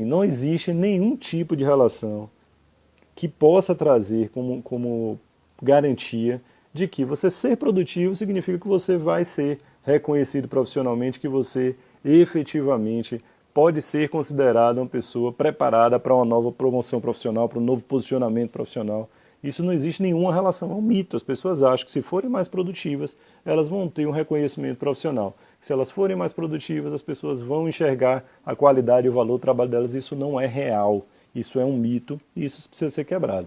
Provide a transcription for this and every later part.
não existe nenhum tipo de relação que possa trazer como garantia de que você ser produtivo significa que você vai ser reconhecido profissionalmente, que você efetivamente pode ser considerado uma pessoa preparada para uma nova promoção profissional, para um novo posicionamento profissional. Isso não existe nenhuma relação, é um mito. As pessoas acham que se forem mais produtivas, elas vão ter um reconhecimento profissional. Se elas forem mais produtivas, as pessoas vão enxergar a qualidade e o valor do trabalho delas. Isso não é real. Isso é um mito e isso precisa ser quebrado.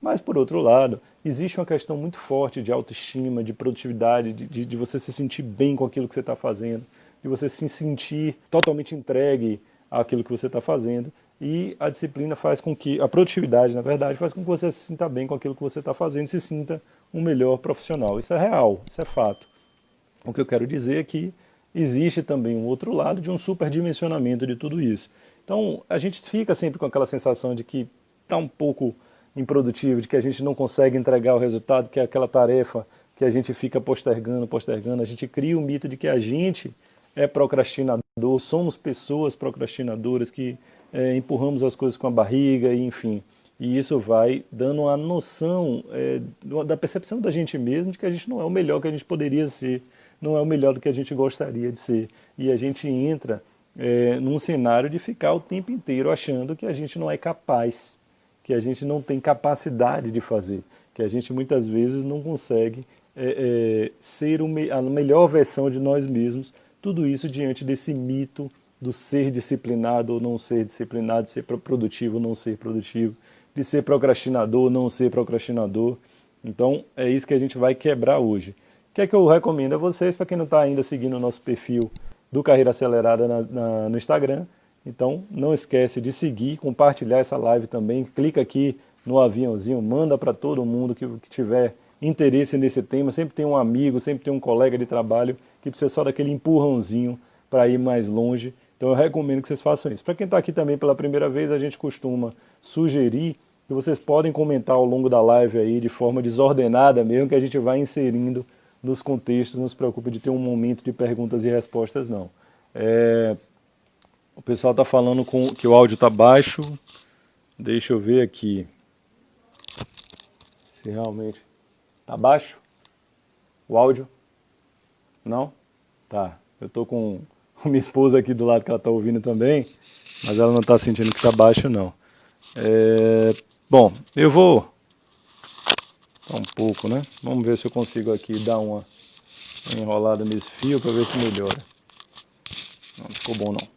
Mas, por outro lado, existe uma questão muito forte de autoestima, de produtividade, de você se sentir bem com aquilo que você está fazendo, de você se sentir totalmente entregue àquilo que você está fazendo. E a disciplina faz com que, a produtividade, na verdade, faz com que você se sinta bem com aquilo que você está fazendo e se sinta um melhor profissional. Isso é real, isso é fato. O que eu quero dizer é que existe também um outro lado de um superdimensionamento de tudo isso. Então, a gente fica sempre com aquela sensação de que está um pouco improdutivo, de que a gente não consegue entregar o resultado, que é aquela tarefa que a gente fica postergando, postergando. A gente cria o mito de que a gente é procrastinador, somos pessoas procrastinadoras que empurramos as coisas com a barriga, e, enfim. E isso vai dando uma noção da percepção da gente mesmo de que a gente não é o melhor que a gente poderia ser, não é o melhor do que a gente gostaria de ser. E a gente entra num cenário de ficar o tempo inteiro achando que a gente não é capaz, que a gente não tem capacidade de fazer, que a gente muitas vezes não consegue ser a melhor versão de nós mesmos, tudo isso diante desse mito do ser disciplinado ou não ser disciplinado, de ser produtivo ou não ser produtivo, de ser procrastinador ou não ser procrastinador. Então é isso que a gente vai quebrar hoje. O que é que eu recomendo a vocês, para quem não está ainda seguindo o nosso perfil do Carreira Acelerada no Instagram, então não esquece de seguir, compartilhar essa live também, clica aqui no aviãozinho, manda para todo mundo que tiver interesse nesse tema, sempre tem um amigo, sempre tem um colega de trabalho que precisa só daquele empurrãozinho para ir mais longe. Então eu recomendo que vocês façam isso. Para quem está aqui também pela primeira vez, a gente costuma sugerir que vocês podem comentar ao longo da live aí de forma desordenada mesmo, que a gente vai inserindo nos contextos, não se preocupe de ter um momento de perguntas e respostas não. O pessoal está falando que o áudio está baixo. Deixa eu ver aqui se realmente está baixo o áudio. Não? Tá. Eu estou com minha esposa aqui do lado que ela está ouvindo também, mas ela não está sentindo que está baixo não. Bom, eu vou um pouco, né? Vamos ver se eu consigo aqui dar uma enrolada nesse fio para ver se melhora. Não ficou bom não.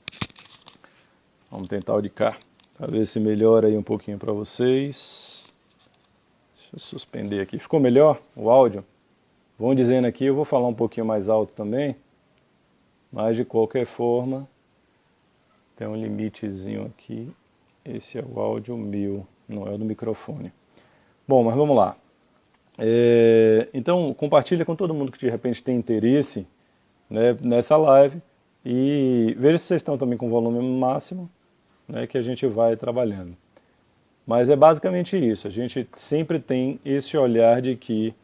Vamos tentar o de cá, para ver se melhora aí um pouquinho para vocês. Deixa eu suspender aqui. Ficou melhor o áudio? Vão dizendo aqui, eu vou falar um pouquinho mais alto também, mas de qualquer forma, tem um limitezinho aqui. Esse é o áudio meu, não é o do microfone. Bom, mas vamos lá. Então, compartilha com todo mundo que de repente tem interesse, né, nessa live e veja se vocês estão também com o volume máximo, né, que a gente vai trabalhando. Mas é basicamente isso, a gente sempre tem esse olhar de que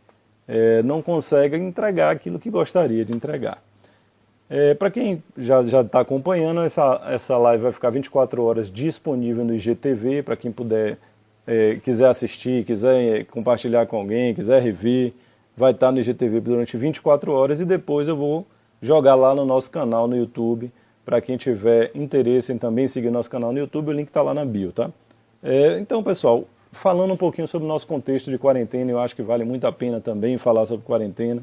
não consegue entregar aquilo que gostaria de entregar. Para quem já está acompanhando, essa live vai ficar 24 horas disponível no IGTV, para quem puder, quiser assistir, quiser compartilhar com alguém, quiser rever, vai estar no IGTV durante 24 horas e depois eu vou jogar lá no nosso canal no YouTube. Para quem tiver interesse em também seguir nosso canal no YouTube, o link está lá na bio, tá? Então, pessoal, falando um pouquinho sobre o nosso contexto de quarentena, eu acho que vale muito a pena também falar sobre quarentena.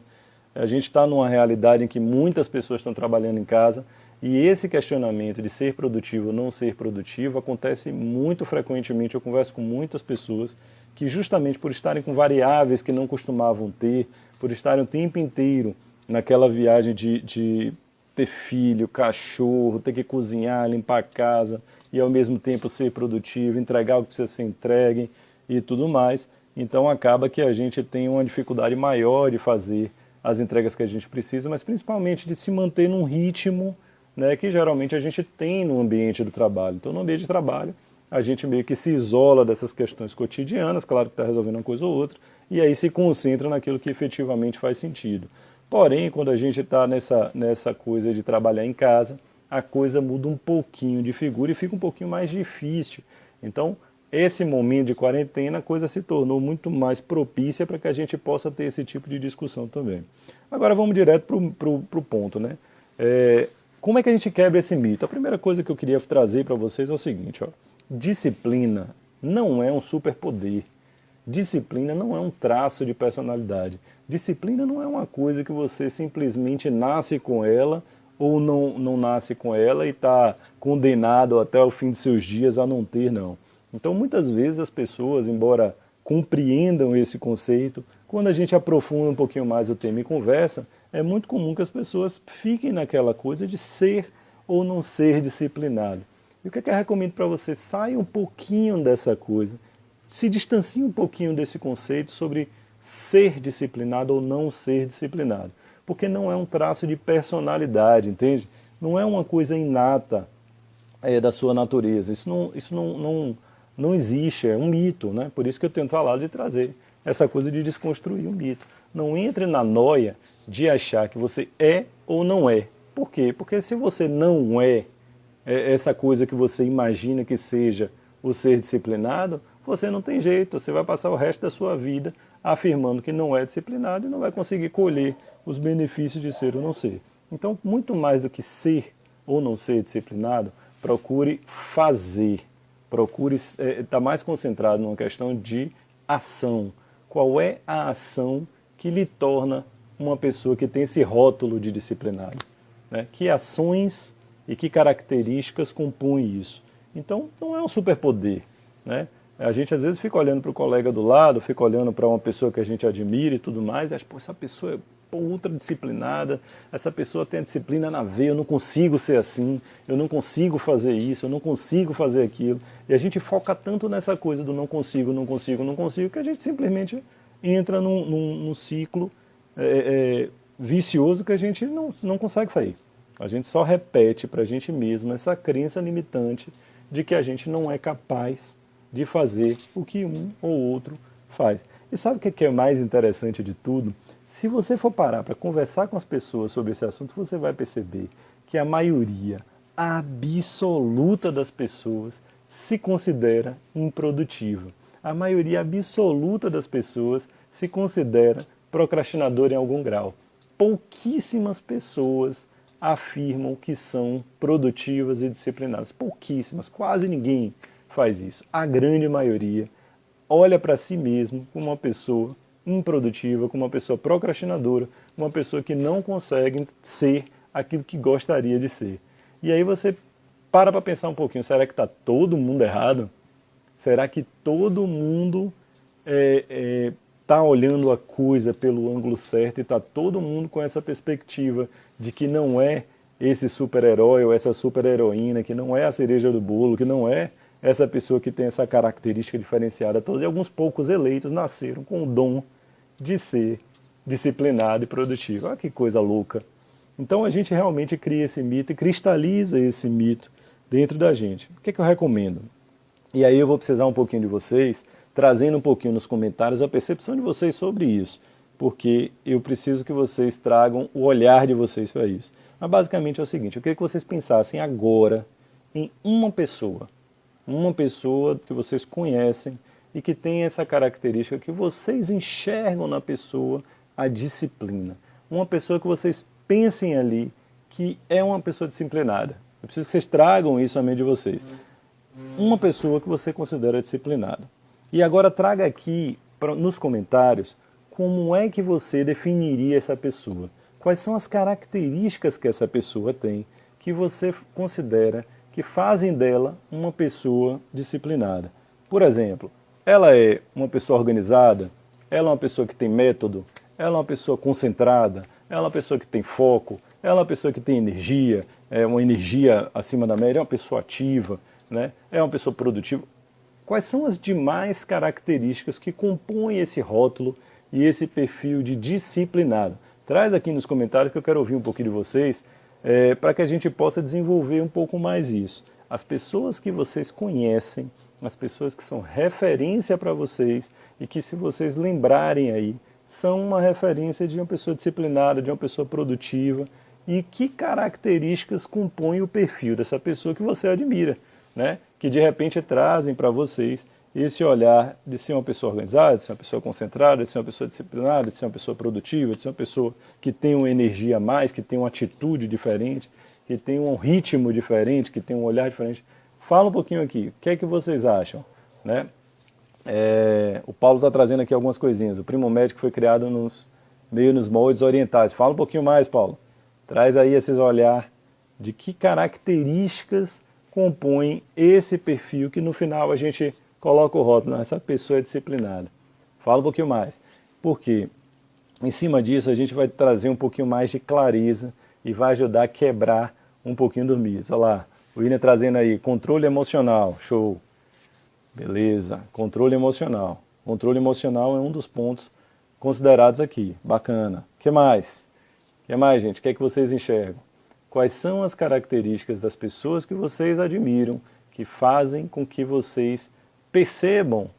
A gente está numa realidade em que muitas pessoas estão trabalhando em casa e esse questionamento de ser produtivo ou não ser produtivo acontece muito frequentemente. Eu converso com muitas pessoas que justamente por estarem com variáveis que não costumavam ter, por estarem o tempo inteiro naquela viagem de ter filho, cachorro, ter que cozinhar, limpar a casa e ao mesmo tempo ser produtivo, entregar o que precisa ser entregue e tudo mais. Então acaba que a gente tem uma dificuldade maior de fazer as entregas que a gente precisa, mas principalmente de se manter num ritmo, né, que geralmente a gente tem no ambiente do trabalho. Então no ambiente de trabalho a gente meio que se isola dessas questões cotidianas, claro que está resolvendo uma coisa ou outra, e aí se concentra naquilo que efetivamente faz sentido. Porém, quando a gente está nessa coisa de trabalhar em casa, a coisa muda um pouquinho de figura e fica um pouquinho mais difícil. Então, esse momento de quarentena, a coisa se tornou muito mais propícia para que a gente possa ter esse tipo de discussão também. Agora vamos direto para o ponto, né? Como é que a gente quebra esse mito? A primeira coisa que eu queria trazer para vocês é o seguinte, ó. Disciplina não é um superpoder. Disciplina não é um traço de personalidade. Disciplina não é uma coisa que você simplesmente nasce com ela ou não nasce com ela e está condenado até o fim de seus dias a não ter, não. Então, muitas vezes as pessoas, embora compreendam esse conceito, quando a gente aprofunda um pouquinho mais o tema e conversa, é muito comum que as pessoas fiquem naquela coisa de ser ou não ser disciplinado. E o que é que eu recomendo para você? Saia um pouquinho dessa coisa, se distancie um pouquinho desse conceito sobre ser disciplinado ou não ser disciplinado. Porque não é um traço de personalidade, entende? Não é uma coisa inata da sua natureza. Isso não existe, é um mito, né? Por isso que eu tento falar de trazer essa coisa de desconstruir um mito. Não entre na noia de achar que você é ou não é. Por quê? Porque se você não é essa coisa que você imagina que seja o ser disciplinado, você não tem jeito, você vai passar o resto da sua vida afirmando que não é disciplinado e não vai conseguir colher os benefícios de ser ou não ser. Então, muito mais do que ser ou não ser disciplinado, procure fazer, procure estar mais concentrado numa questão de ação. Qual é a ação que lhe torna uma pessoa que tem esse rótulo de disciplinado? Né? Que ações e que características compõem isso? Então, não é um superpoder, né? A gente às vezes fica olhando para o colega do lado, fica olhando para uma pessoa que a gente admira e tudo mais, e acha, pô, essa pessoa é ultra disciplinada, essa pessoa tem a disciplina na veia, eu não consigo ser assim, eu não consigo fazer isso, eu não consigo fazer aquilo. E a gente foca tanto nessa coisa do não consigo, não consigo, não consigo, que a gente simplesmente entra num ciclo vicioso que a gente não consegue sair. A gente só repete para a gente mesmo essa crença limitante de que a gente não é capaz de fazer o que um ou outro faz. E sabe o que é mais interessante de tudo? Se você for parar para conversar com as pessoas sobre esse assunto, você vai perceber que a maioria absoluta das pessoas se considera improdutiva. A maioria absoluta das pessoas se considera procrastinadora em algum grau. Pouquíssimas pessoas afirmam que são produtivas e disciplinadas. Pouquíssimas, quase ninguém faz isso. A grande maioria olha para si mesmo como uma pessoa improdutiva, como uma pessoa procrastinadora, uma pessoa que não consegue ser aquilo que gostaria de ser. E aí você para pensar um pouquinho, será que está todo mundo errado? Será que todo mundo está olhando a coisa pelo ângulo certo e está todo mundo com essa perspectiva de que não é esse super-herói ou essa super-heroína, que não é a cereja do bolo, que não é essa pessoa que tem essa característica diferenciada toda, e alguns poucos eleitos nasceram com o dom de ser disciplinado e produtivo. Olha que coisa louca. Então a gente realmente cria esse mito e cristaliza esse mito dentro da gente. O que é que eu recomendo? E aí eu vou precisar um pouquinho de vocês, trazendo um pouquinho nos comentários a percepção de vocês sobre isso, porque eu preciso que vocês tragam o olhar de vocês para isso. Mas basicamente é o seguinte, eu queria que vocês pensassem agora em uma pessoa que vocês conhecem e que tem essa característica que vocês enxergam na pessoa a disciplina. Uma pessoa que vocês pensem ali que é uma pessoa disciplinada. Eu preciso que vocês tragam isso à mente de vocês. Uma pessoa que você considera disciplinada. E agora traga aqui nos comentários como é que você definiria essa pessoa. Quais são as características que essa pessoa tem que você considera que fazem dela uma pessoa disciplinada. Por exemplo, ela é uma pessoa organizada, ela é uma pessoa que tem método, ela é uma pessoa concentrada, ela é uma pessoa que tem foco, ela é uma pessoa que tem energia, é uma energia acima da média, é uma pessoa ativa, né? É uma pessoa produtiva. Quais são as demais características que compõem esse rótulo e esse perfil de disciplinado? Traz aqui nos comentários que eu quero ouvir um pouquinho de vocês, para que a gente possa desenvolver um pouco mais isso. As pessoas que vocês conhecem, as pessoas que são referência para vocês e que, se vocês lembrarem aí, são uma referência de uma pessoa disciplinada, de uma pessoa produtiva, e que características compõem o perfil dessa pessoa que você admira, né? Que de repente trazem para vocês esse olhar de ser uma pessoa organizada, de ser uma pessoa concentrada, de ser uma pessoa disciplinada, de ser uma pessoa produtiva, de ser uma pessoa que tem uma energia a mais, que tem uma atitude diferente, que tem um ritmo diferente, que tem um olhar diferente. Fala um pouquinho aqui, o que é que vocês acham, né? O Paulo está trazendo aqui algumas coisinhas. O Primo Médico foi criado meio nos moldes orientais. Fala um pouquinho mais, Paulo. Traz aí esses olhar de que características compõem esse perfil que no final a gente coloca o rótulo. Essa pessoa é disciplinada. Fala um pouquinho mais. Por quê? Em cima disso a gente vai trazer um pouquinho mais de clareza e vai ajudar a quebrar um pouquinho do mito. Olha lá, o William trazendo aí, controle emocional, show. Beleza, controle emocional. Controle emocional é um dos pontos considerados aqui. Bacana. O que mais? O que mais, gente? O que é que vocês enxergam? Quais são as características das pessoas que vocês admiram, que fazem com que vocês percebam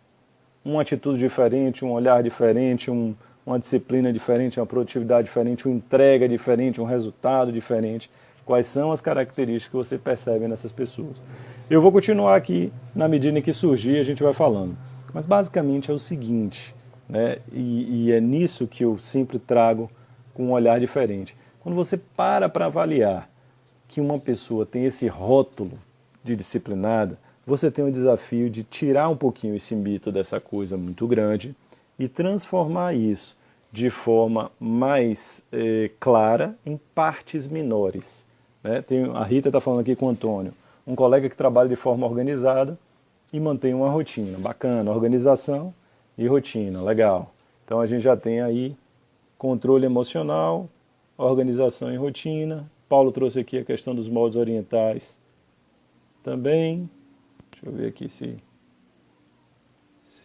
uma atitude diferente, um olhar diferente, uma disciplina diferente, uma produtividade diferente, uma entrega diferente, um resultado diferente? Quais são as características que você percebe nessas pessoas? Eu vou continuar aqui, na medida em que surgir, a gente vai falando. Mas basicamente é o seguinte, né? E é nisso que eu sempre trago com um olhar diferente. Quando você para avaliar que uma pessoa tem esse rótulo de disciplinada, você tem o desafio de tirar um pouquinho esse mito dessa coisa muito grande e transformar isso de forma mais clara em partes menores. Né? A Rita está falando aqui com o Antônio, um colega que trabalha de forma organizada e mantém uma rotina. Bacana, organização e rotina, legal. Então a gente já tem aí controle emocional, organização e rotina. Paulo trouxe aqui a questão dos moldes orientais também. Deixa eu ver aqui se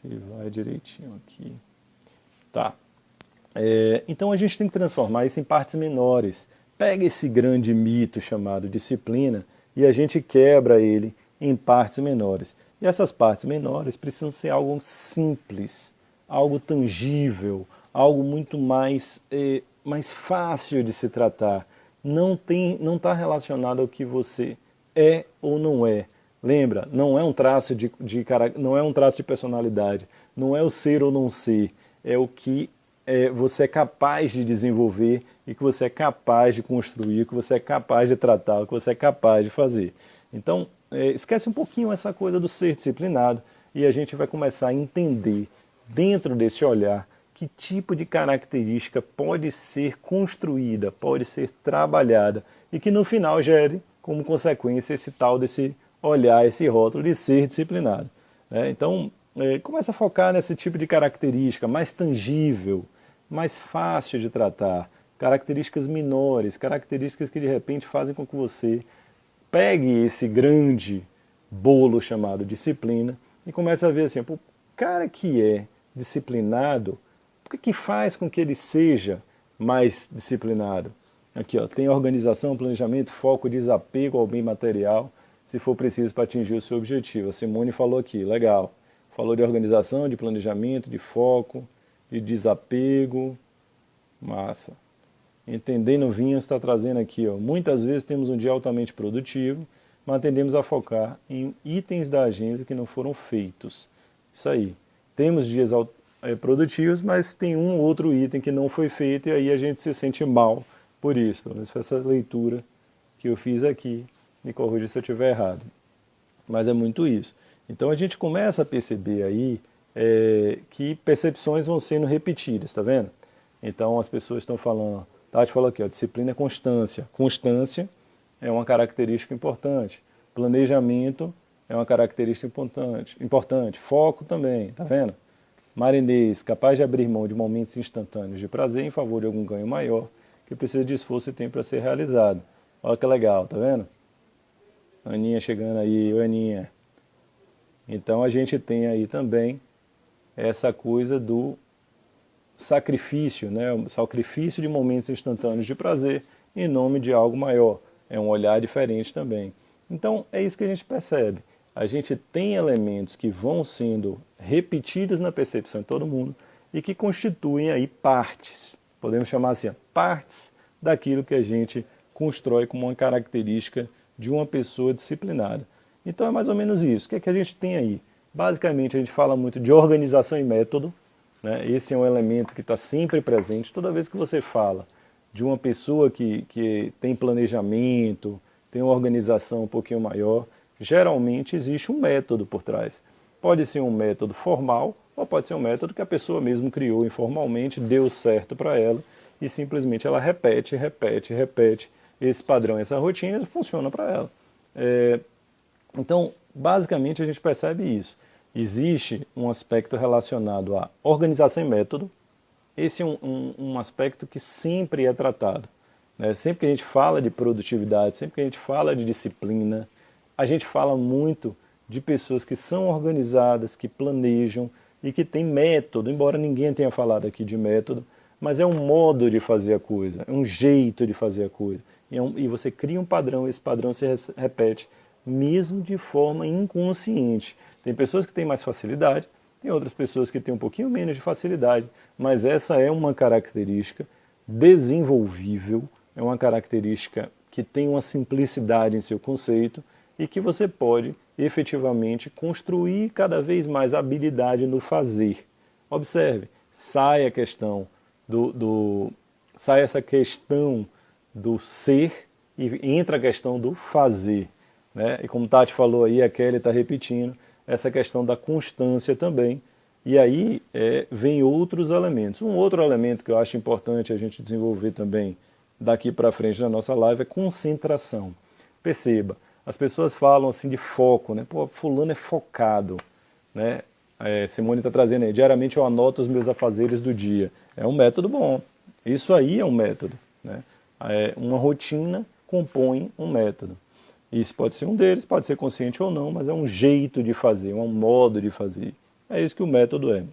vai direitinho aqui. Tá. Então a gente tem que transformar isso em partes menores. Pega esse grande mito chamado disciplina e a gente quebra ele em partes menores. E essas partes menores precisam ser algo simples, algo tangível, algo muito mais fácil de se tratar. Não está relacionado ao que você é ou não é. Lembra, não é um traço não é um traço de personalidade, não é o ser ou não ser, é o que você é capaz de desenvolver e que você é capaz de construir, que você é capaz de tratar, que você é capaz de fazer. Então, esquece um pouquinho essa coisa do ser disciplinado e a gente vai começar a entender, dentro desse olhar, que tipo de característica pode ser construída, pode ser trabalhada e que no final gere, como consequência, esse tal desse olhar, esse rótulo de ser disciplinado. Então, começa a focar nesse tipo de característica mais tangível, mais fácil de tratar, características menores, características que de repente fazem com que você pegue esse grande bolo chamado disciplina e comece a ver assim, o cara que é disciplinado, o que faz com que ele seja mais disciplinado? Aqui, ó, tem organização, planejamento, foco, desapego ao bem material, se for preciso para atingir o seu objetivo. A Simone falou aqui, legal. Falou de organização, de planejamento, de foco, de desapego. Massa. Entendendo Vinhas está trazendo aqui, ó, muitas vezes temos um dia altamente produtivo, mas tendemos a focar em itens da agenda que não foram feitos. Isso aí. Temos dias produtivos, mas tem um outro item que não foi feito e aí a gente se sente mal por isso. Pelo menos foi essa leitura que eu fiz aqui. Me corrija se eu estiver errado. Mas é muito isso. Então a gente começa a perceber aí que percepções vão sendo repetidas, tá vendo? Então as pessoas estão falando, Tati falou aqui, ó, disciplina é constância. Constância é uma característica importante. Planejamento é uma característica importante. Foco também, tá vendo? Marinês, capaz de abrir mão de momentos instantâneos de prazer em favor de algum ganho maior, que precisa de esforço e tempo para ser realizado. Olha que legal, tá vendo? Aninha chegando aí, oi Aninha. Então a gente tem aí também essa coisa do sacrifício, né? O sacrifício de momentos instantâneos de prazer em nome de algo maior. É um olhar diferente também. Então é isso que a gente percebe. A gente tem elementos que vão sendo repetidos na percepção de todo mundo e que constituem aí partes, podemos chamar assim, partes daquilo que a gente constrói como uma característica de uma pessoa disciplinada. Então é mais ou menos isso. O que é que a gente tem aí? Basicamente a gente fala muito de organização e método, né? Esse é um elemento que está sempre presente. Toda vez que você fala de uma pessoa que tem planejamento, tem uma organização um pouquinho maior, geralmente existe um método por trás. Pode ser um método formal ou pode ser um método que a pessoa mesmo criou informalmente, deu certo para ela e simplesmente ela repete, repete, repete esse padrão, essa rotina e funciona para ela. Então, basicamente a gente percebe isso. Existe um aspecto relacionado à organização e método. Esse é um aspecto que sempre é tratado, né? Sempre que a gente fala de produtividade, sempre que a gente fala de disciplina, a gente fala muito de pessoas que são organizadas, que planejam e que têm método, embora ninguém tenha falado aqui de método, mas é um modo de fazer a coisa, é um jeito de fazer a coisa. E você cria um padrão, esse padrão se repete, mesmo de forma inconsciente. Tem pessoas que têm mais facilidade, tem outras pessoas que têm um pouquinho menos de facilidade, mas essa é uma característica desenvolvível, é uma característica que tem uma simplicidade em seu conceito e que você pode efetivamente construir cada vez mais habilidade no fazer. Observe, sai a questão sai essa questão do ser e entra a questão do fazer, né? E como Tati falou aí, a Kelly está repetindo, essa questão da constância também. E aí vem outros elementos. Um outro elemento que eu acho importante a gente desenvolver também daqui para frente na nossa live é concentração. Perceba, as pessoas falam assim de foco, né? Pô, fulano é focado, né? Simone está trazendo aí, diariamente eu anoto os meus afazeres do dia. É um método bom. Isso aí é um método, né? Uma rotina compõe um método. Isso pode ser um deles, pode ser consciente ou não, mas é um jeito de fazer, um modo de fazer. É isso que o método é.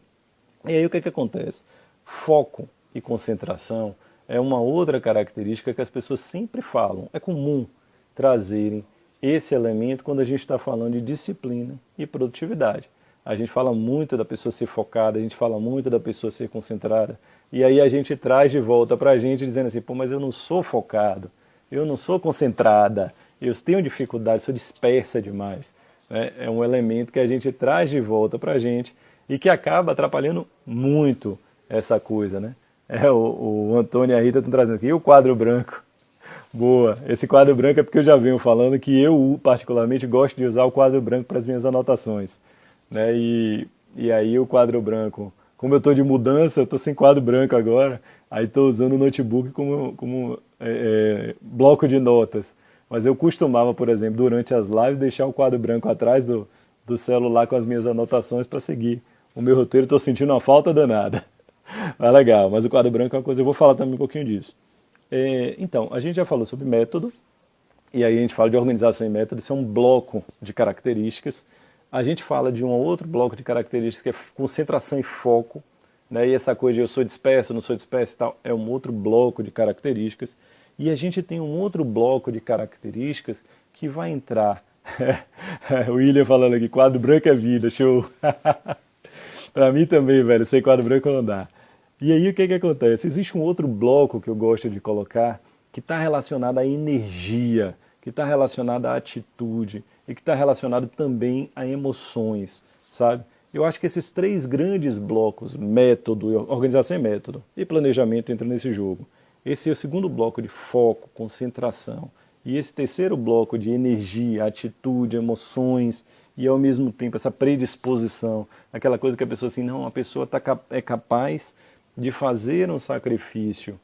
E aí o que acontece? Foco e concentração é uma outra característica que as pessoas sempre falam. É comum trazerem esse elemento quando a gente está falando de disciplina e produtividade. A gente fala muito da pessoa ser focada, a gente fala muito da pessoa ser concentrada, e aí a gente traz de volta para a gente dizendo assim, pô, mas eu não sou focado, eu não sou concentrada, eu tenho dificuldade, sou dispersa demais. É um elemento que a gente traz de volta para a gente e que acaba atrapalhando muito essa coisa, né? O Antônio e a Rita estão trazendo aqui, e o quadro branco? Boa, esse quadro branco é porque eu já venho falando que eu particularmente gosto de usar o quadro branco para as minhas anotações, né? E aí o quadro branco, como eu estou de mudança, eu estou sem quadro branco agora, aí estou usando o notebook como bloco de notas. Mas eu costumava, por exemplo, durante as lives, deixar o quadro branco atrás do celular com as minhas anotações para seguir o meu roteiro. Estou sentindo uma falta danada. Mas legal, mas o quadro branco é uma coisa, eu vou falar também um pouquinho disso. Então, a gente já falou sobre método, e aí a gente fala de organização e método, isso é um bloco de características. A gente fala de um outro bloco de características que é concentração e foco, né? E essa coisa de eu sou disperso, não sou disperso e tal, é um outro bloco de características. E a gente tem um outro bloco de características que vai entrar. O William falando aqui, quadro branco é vida, show. Para mim também, velho, sem quadro branco não dá. E aí o que acontece? Existe um outro bloco que eu gosto de colocar que está relacionado à energia, que está relacionado à atitude e que está relacionado também a emoções, sabe? Eu acho que esses três grandes blocos, método, organização e método, e planejamento entram nesse jogo. Esse é o segundo bloco de foco, concentração. E esse terceiro bloco de energia, atitude, emoções e ao mesmo tempo essa predisposição, aquela coisa que a pessoa assim, não, a pessoa é capaz de fazer um sacrifício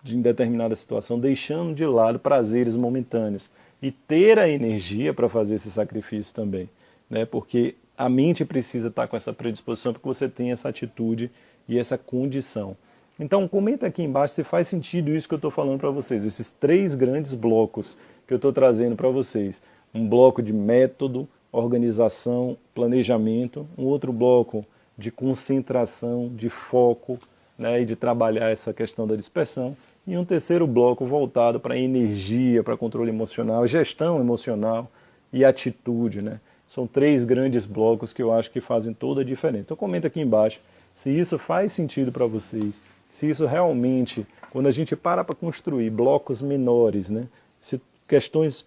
em determinada situação, deixando de lado prazeres momentâneos e ter a energia para fazer esse sacrifício também, né? Porque a mente precisa estar com essa predisposição para que você tenha essa atitude e essa condição. Então comenta aqui embaixo se faz sentido isso que eu estou falando para vocês, esses três grandes blocos que eu estou trazendo para vocês. Um bloco de método, organização, planejamento, um outro bloco de concentração, de foco, né, e de trabalhar essa questão da dispersão, e um terceiro bloco voltado para energia, para controle emocional, gestão emocional e atitude, né? São três grandes blocos que eu acho que fazem toda a diferença. Então comenta aqui embaixo se isso faz sentido para vocês, se isso realmente, quando a gente para construir blocos menores, né, se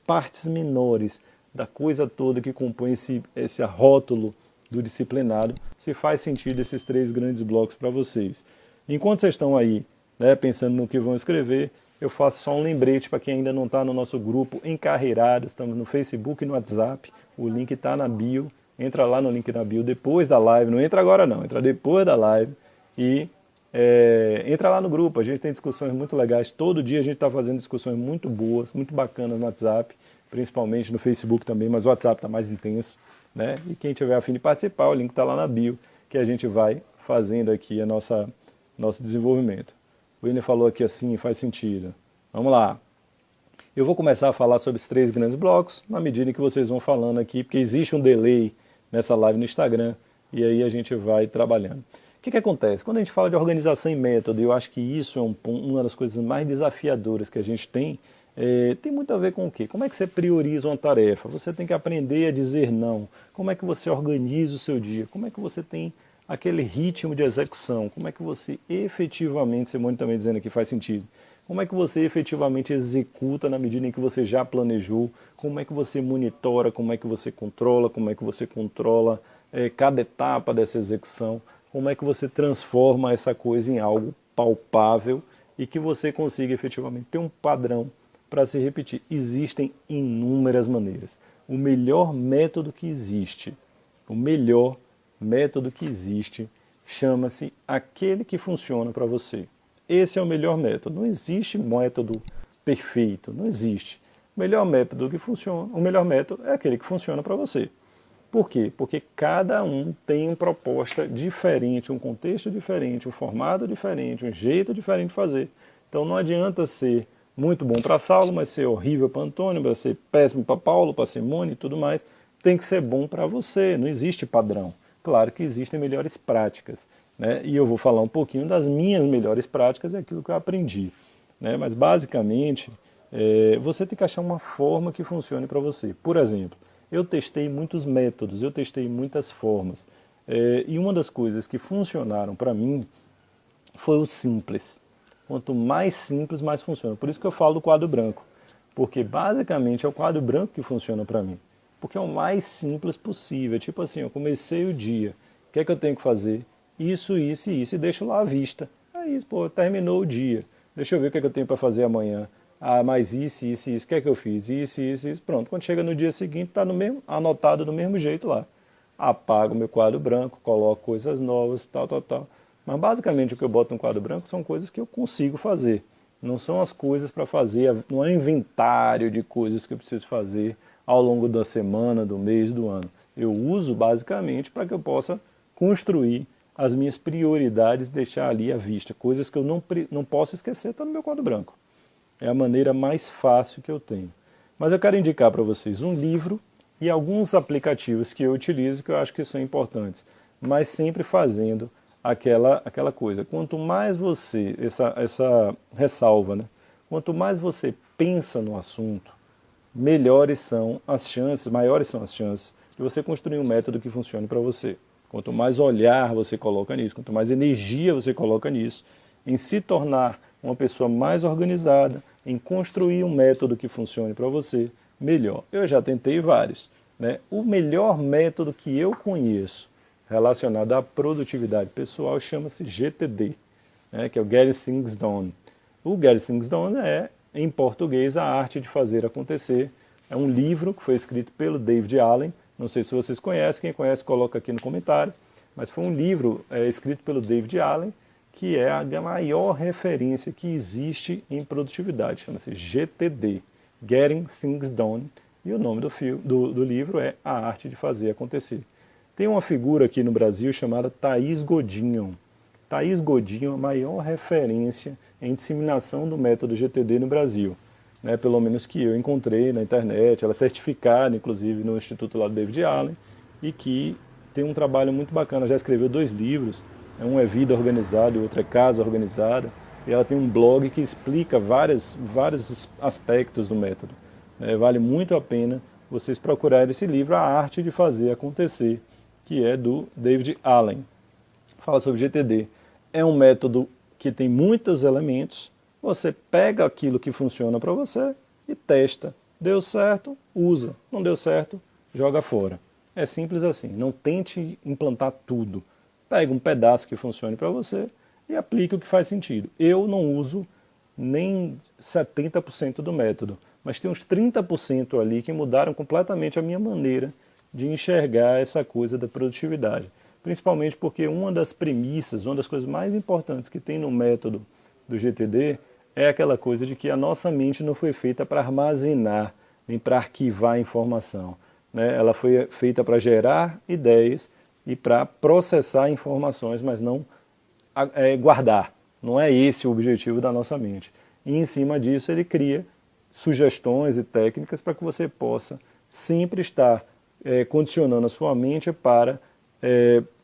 partes menores da coisa toda que compõe esse rótulo do disciplinado, se faz sentido esses 3 grandes blocos para vocês. Enquanto vocês estão aí, né, pensando no que vão escrever, eu faço só um lembrete para quem ainda não está no nosso grupo Encarreirados, estamos no Facebook e no WhatsApp, o link está na bio, entra lá no link na bio depois da live, não entra agora não, entra depois da live e entra lá no grupo, a gente tem discussões muito legais, todo dia a gente está fazendo discussões muito boas, muito bacanas no WhatsApp, principalmente no Facebook também, mas o WhatsApp está mais intenso, né? E quem tiver a fim de participar, o link está lá na bio, que a gente vai fazendo aqui nosso desenvolvimento. O William falou aqui assim, faz sentido. Vamos lá. Eu vou começar a falar sobre os 3 grandes blocos, na medida em que vocês vão falando aqui, porque existe um delay nessa live no Instagram, e aí a gente vai trabalhando. O que acontece? Quando a gente fala de organização e método, eu acho que isso é uma das coisas mais desafiadoras que a gente tem muito a ver com o quê? Como é que você prioriza uma tarefa? Você tem que aprender a dizer não. Como é que você organiza o seu dia? Como é que você tem aquele ritmo de execução? Como é que você efetivamente, Simone também dizendo aqui faz sentido, como é que você efetivamente executa na medida em que você já planejou? Como é que você monitora? Como é que você controla? Como é que você controla cada etapa dessa execução? Como é que você transforma essa coisa em algo palpável e que você consiga efetivamente ter um padrão para se repetir? Existem inúmeras maneiras. O melhor método que existe, chama-se aquele que funciona para você. Esse é o melhor método. Não existe método perfeito, não existe. O melhor método é aquele que funciona para você. Por quê? Porque cada um tem uma proposta diferente, um contexto diferente, um formato diferente, um jeito diferente de fazer. Então não adianta ser muito bom para Saulo, mas ser horrível para Antônio, vai ser péssimo para Paulo, para Simone e tudo mais. Tem que ser bom para você, não existe padrão. Claro que existem melhores práticas, né? E eu vou falar um pouquinho das minhas melhores práticas e aquilo que eu aprendi, né? Mas basicamente, você tem que achar uma forma que funcione para você. Por exemplo, eu testei muitos métodos, eu testei muitas formas. E uma das coisas que funcionaram para mim foi o simples. Quanto mais simples, mais funciona. Por isso que eu falo do quadro branco. Porque basicamente é o quadro branco que funciona para mim. Porque é o mais simples possível. Tipo assim, eu comecei o dia. O que é que eu tenho que fazer? Isso, isso e isso. E deixo lá à vista. É isso, pô, terminou o dia. Deixa eu ver o que é que eu tenho para fazer amanhã. Ah, mas isso, isso, isso. O que é que eu fiz? Isso, isso, isso. Pronto. Quando chega no dia seguinte, está anotado do mesmo jeito lá. Apago meu quadro branco, coloco coisas novas, tal, tal, tal. Mas basicamente o que eu boto no quadro branco são coisas que eu consigo fazer. Não são as coisas para fazer, não é um inventário de coisas que eu preciso fazer ao longo da semana, do mês, do ano. Eu uso basicamente para que eu possa construir as minhas prioridades, deixar ali à vista. Coisas que eu não posso esquecer, está no meu quadro branco. É a maneira mais fácil que eu tenho. Mas eu quero indicar para vocês um livro e alguns aplicativos que eu utilizo que eu acho que são importantes. Mas sempre fazendo aquela coisa. Quanto mais você, essa ressalva, né? Quanto mais você pensa no assunto, maiores são as chances de você construir um método que funcione para você. Quanto mais olhar você coloca nisso, quanto mais energia você coloca nisso, em se tornar uma pessoa mais organizada, em construir um método que funcione para você, melhor. Eu já tentei vários, né? O melhor método que eu conheço relacionado à produtividade pessoal chama-se GTD, né? Que é o Getting Things Done. O Getting Things Done é, em português, a arte de fazer acontecer. É um livro que foi escrito pelo David Allen. Não sei se vocês conhecem, quem conhece coloca aqui no comentário. Mas foi um livro escrito pelo David Allen, que é a maior referência que existe em produtividade. Chama-se GTD, Getting Things Done. E o nome do livro é A Arte de Fazer Acontecer. Tem uma figura aqui no Brasil chamada Thaís Godinho. Thaís Godinho é a maior referência em disseminação do método GTD no Brasil. Né, pelo menos que eu encontrei na internet, ela é certificada, inclusive, no Instituto lá do David Allen, e que tem um trabalho muito bacana, já escreveu 2 livros, um é Vida Organizada e o outro é Casa Organizada, e ela tem um blog que explica vários aspectos do método. Vale muito a pena vocês procurarem esse livro, A Arte de Fazer Acontecer, que é do David Allen. fala sobre GTD. É um método que tem muitos elementos, você pega aquilo que funciona para você e testa. Deu certo, usa. Não deu certo, joga fora. É simples assim, não tente implantar tudo. Pega um pedaço que funcione para você e aplique o que faz sentido. Eu não uso nem 70% do método, mas tem uns 30% ali que mudaram completamente a minha maneira de enxergar essa coisa da produtividade. Principalmente porque uma das premissas, uma das coisas mais importantes que tem no método do GTD é aquela coisa de que a nossa mente não foi feita para armazenar, nem para arquivar informação, né? Ela foi feita para gerar ideias e para processar informações, mas não guardar. Não é esse o objetivo da nossa mente. E em cima disso ele cria sugestões e técnicas para que você possa sempre estar condicionando a sua mente para